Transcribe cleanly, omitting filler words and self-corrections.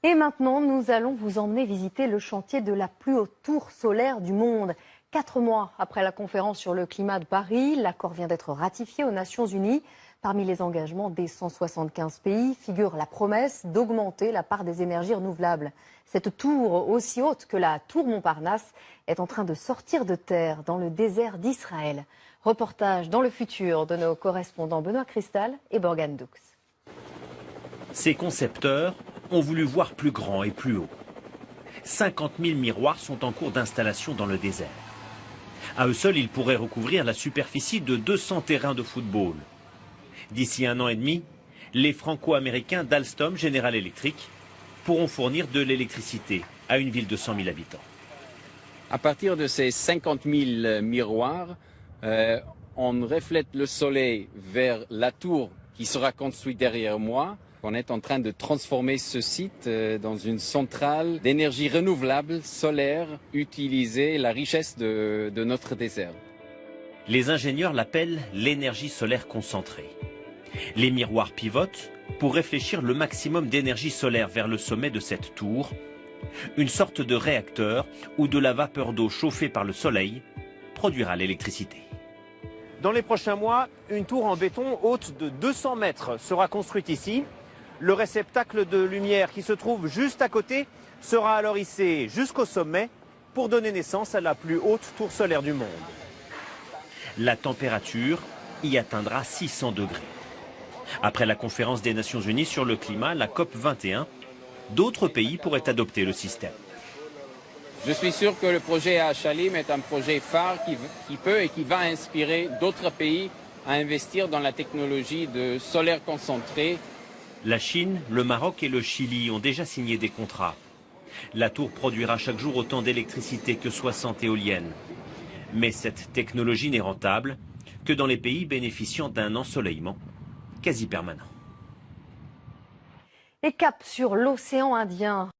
Et maintenant, nous allons vous emmener visiter le chantier de la plus haute tour solaire du monde. 4 mois après la conférence sur le climat de Paris, l'accord vient d'être ratifié aux Nations Unies. Parmi les engagements des 175 pays figure la promesse d'augmenter la part des énergies renouvelables. Cette tour, aussi haute que la tour Montparnasse, est en train de sortir de terre dans le désert d'Israël. Reportage dans le futur de nos correspondants Benoît Cristal et Borgane Doux. Ces concepteurs ont voulu voir plus grand et plus haut. 50 000 miroirs sont en cours d'installation dans le désert. À eux seuls, ils pourraient recouvrir la superficie de 200 terrains de football. D'ici 1 an et demi, les Franco-américains d'Alstom General Electric pourront fournir de l'électricité à une ville de 100 000 habitants. À partir de ces 50 000 miroirs, on reflète le soleil vers la tour qui sera construite derrière moi. On est en train de transformer ce site dans une centrale d'énergie renouvelable solaire, utiliser la richesse de notre désert. Les ingénieurs l'appellent l'énergie solaire concentrée. Les miroirs pivotent pour réfléchir le maximum d'énergie solaire vers le sommet de cette tour, une sorte de réacteur où de la vapeur d'eau chauffée par le soleil produira l'électricité. Dans les prochains mois, une tour en béton haute de 200 mètres sera construite ici. Le réceptacle de lumière qui se trouve juste à côté sera alors hissé jusqu'au sommet pour donner naissance à la plus haute tour solaire du monde. La température y atteindra 600 degrés. Après la conférence des Nations Unies sur le climat, la COP 21, d'autres pays pourraient adopter le système. Je suis sûr que le projet à Chalim est un projet phare qui peut et qui va inspirer d'autres pays à investir dans la technologie de solaire concentré. La Chine, le Maroc et le Chili ont déjà signé des contrats. La tour produira chaque jour autant d'électricité que 60 éoliennes. Mais cette technologie n'est rentable que dans les pays bénéficiant d'un ensoleillement quasi permanent. Et cap sur l'océan Indien.